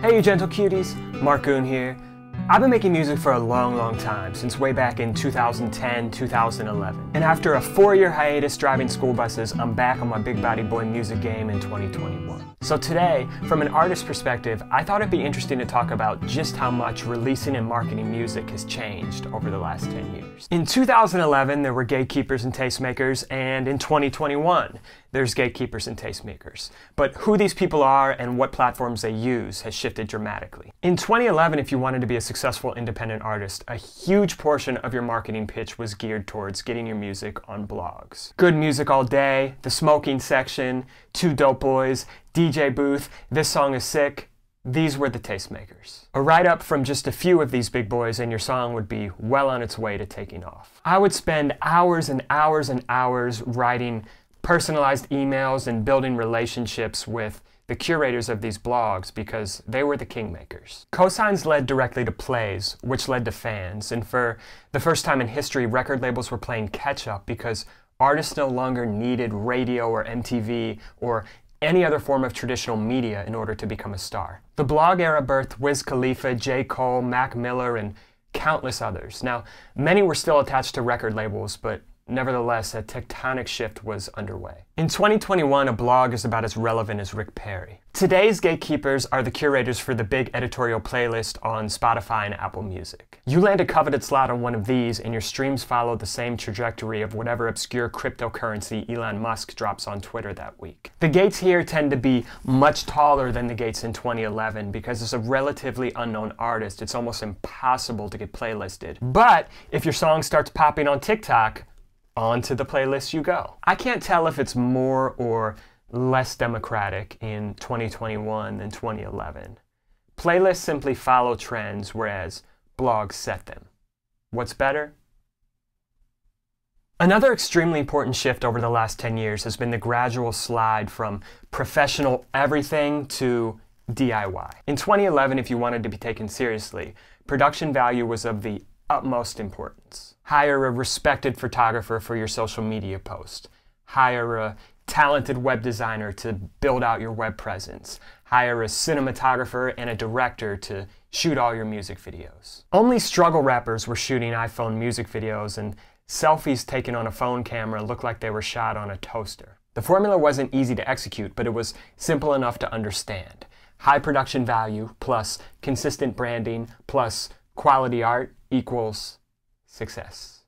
Hey you gentle cuties, Marc Goone here. I've been making music for a long time, since way back in 2010, 2011. And after a 4-year hiatus driving school buses, I'm back on my big body boy music game in 2021. So today, from an artist perspective, I thought it'd be interesting to talk about just how much releasing and marketing music has changed over the last 10 years. In 2011, there were gatekeepers and tastemakers, and in 2021, there's gatekeepers and tastemakers. But who these people are and what platforms they use has shifted dramatically. In 2011, if you wanted to be a successful independent artist, a huge portion of your marketing pitch was geared towards getting your music on blogs. Good Music All Day, The Smoking Section, Two Dope Boys, DJ Booth, This Song Is Sick. These were the tastemakers. A write-up from just a few of these big boys and your song would be well on its way to taking off. I would spend hours and hours and hours writing personalized emails and building relationships with the curators of these blogs because they were the kingmakers. Cosigns led directly to plays, which led to fans, and for the first time in history, record labels were playing catch-up because artists no longer needed radio or MTV or any other form of traditional media in order to become a star. The blog era birthed Wiz Khalifa, J. Cole, Mac Miller, and countless others. Now, many were still attached to record labels, but nevertheless, a tectonic shift was underway. In 2021, a blog is about as relevant as Rick Perry. Today's gatekeepers are the curators for the big editorial playlist on Spotify and Apple Music. You land a coveted slot on one of these and your streams follow the same trajectory of whatever obscure cryptocurrency Elon Musk drops on Twitter that week. The gates here tend to be much taller than the gates in 2011 because as a relatively unknown artist, it's almost impossible to get playlisted. But if your song starts popping on TikTok, onto the playlist you go. I can't tell if it's more or less democratic in 2021 than 2011. Playlists simply follow trends, whereas blogs set them. What's better? Another extremely important shift over the last 10 years has been the gradual slide from professional everything to DIY. In 2011, if you wanted to be taken seriously, production value was of the utmost importance. Hire a respected photographer for your social media post. Hire a talented web designer to build out your web presence. Hire a cinematographer and a director to shoot all your music videos. Only struggle rappers were shooting iPhone music videos, and selfies taken on a phone camera looked like they were shot on a toaster. The formula wasn't easy to execute, but it was simple enough to understand. High production value plus consistent branding plus quality art equals success.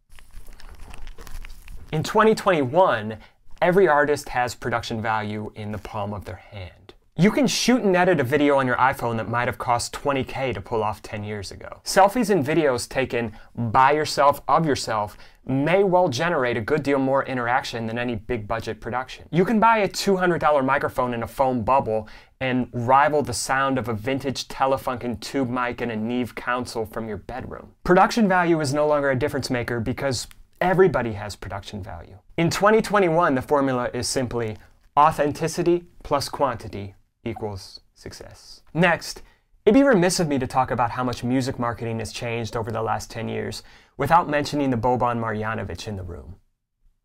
In 2021, every artist has production value in the palm of their hand. You can shoot and edit a video on your iPhone that might have cost $20K to pull off 10 years ago. Selfies and videos taken by yourself, of yourself, may well generate a good deal more interaction than any big budget production. You can buy a $200 microphone in a foam bubble and rival the sound of a vintage Telefunken tube mic and a Neve console from your bedroom. Production value is no longer a difference maker because everybody has production value. In 2021, the formula is simply authenticity plus quantity equals success. Next, it'd be remiss of me to talk about how much music marketing has changed over the last 10 years without mentioning the Boban Marjanovic in the room.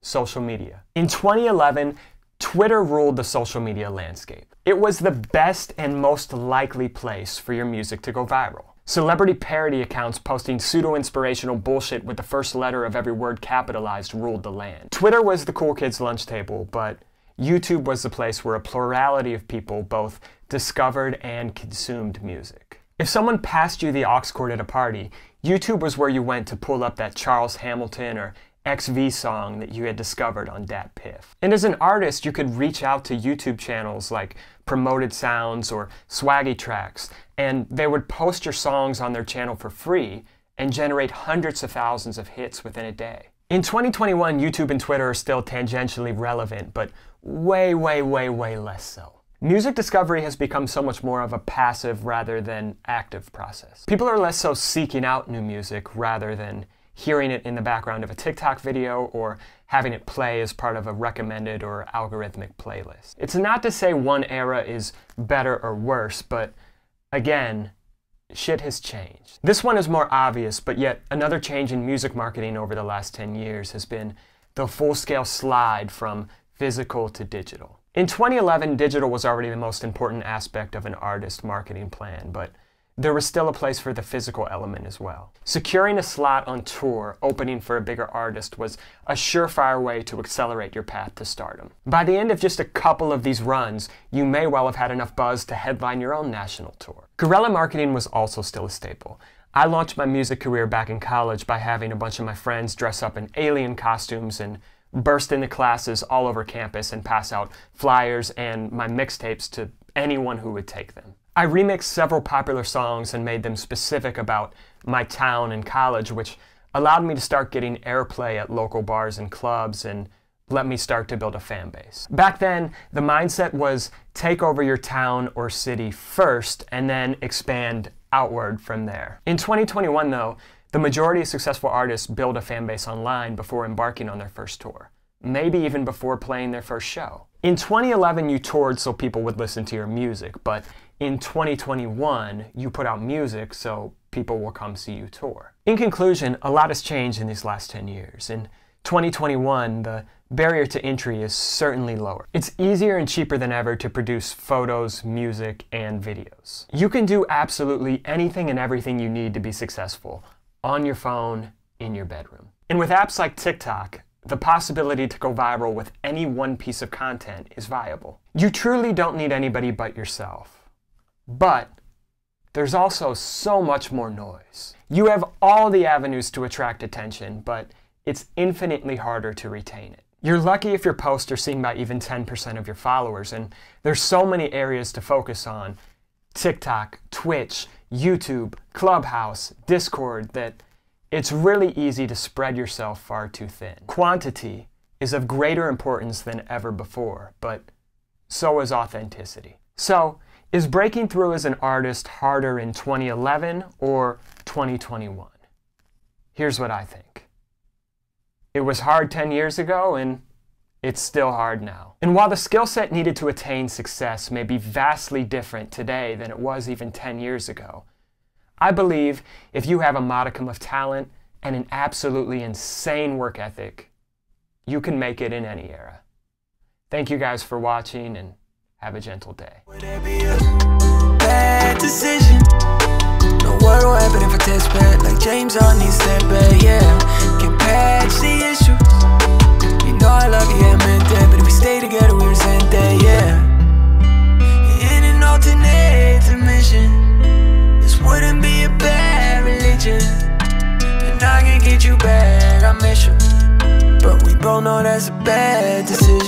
Social media. In 2011, Twitter ruled the social media landscape. It was the best and most likely place for your music to go viral. Celebrity parody accounts posting pseudo-inspirational bullshit with the first letter of every word capitalized ruled the land. Twitter was the cool kids' lunch table, but YouTube was the place where a plurality of people both discovered and consumed music. If someone passed you the aux cord at a party, YouTube was where you went to pull up that Charles Hamilton or XV song that you had discovered on Dat Piff. And as an artist, you could reach out to YouTube channels like Promoted Sounds or Swaggy Tracks, and they would post your songs on their channel for free and generate hundreds of thousands of hits within a day. In 2021, YouTube and Twitter are still tangentially relevant, but way less so. Music discovery has become so much more of a passive rather than active process. People are less so seeking out new music rather than hearing it in the background of a TikTok video or having it play as part of a recommended or algorithmic playlist. It's not to say one era is better or worse, but again, shit has changed. This one is more obvious, but yet another change in music marketing over the last 10 years has been the full-scale slide from physical to digital. In 2011, digital was already the most important aspect of an artist's marketing plan, but there was still a place for the physical element as well. Securing a slot on tour, opening for a bigger artist, was a surefire way to accelerate your path to stardom. By the end of just a couple of these runs, you may well have had enough buzz to headline your own national tour. Guerrilla marketing was also still a staple. I launched my music career back in college by having a bunch of my friends dress up in alien costumes and burst into classes all over campus and pass out flyers and my mixtapes to anyone who would take them. I remixed several popular songs and made them specific about my town and college, which allowed me to start getting airplay at local bars and clubs and let me start to build a fan base. Back then, the mindset was take over your town or city first and then expand outward from there. In 2021 though, the majority of successful artists build a fan base online before embarking on their first tour, maybe even before playing their first show. In 2011, you toured so people would listen to your music, but in 2021, you put out music so people will come see you tour. In conclusion, a lot has changed in these last 10 years. In 2021, the barrier to entry is certainly lower. It's easier and cheaper than ever to produce photos, music, and videos. You can do absolutely anything and everything you need to be successful on your phone, in your bedroom. And with apps like TikTok, the possibility to go viral with any one piece of content is viable. You truly don't need anybody but yourself. But there's also so much more noise. You have all the avenues to attract attention, but it's infinitely harder to retain it. You're lucky if your posts are seen by even 10% of your followers, and there's so many areas to focus on: TikTok, Twitch, YouTube, Clubhouse, Discord, that it's really easy to spread yourself far too thin. Quantity is of greater importance than ever before, but so is authenticity. So, is breaking through as an artist harder in 2011 or 2021? Here's what I think. It was hard 10 years ago, and it's still hard now. And while the skill set needed to attain success may be vastly different today than it was even 10 years ago, I believe if you have a modicum of talent and an absolutely insane work ethic, you can make it in any era. Thank you guys for watching, and have a gentle day. Would it be a bad decision? No, what will happen if I test bad? Like James on these step back, yeah. Can patch the issues. You know I love you, yeah, meant that. But if we stay together, we resent that, yeah. In an alternate dimension, this wouldn't be a bad religion. And I can get you back, I miss you. But we both know that's a bad decision.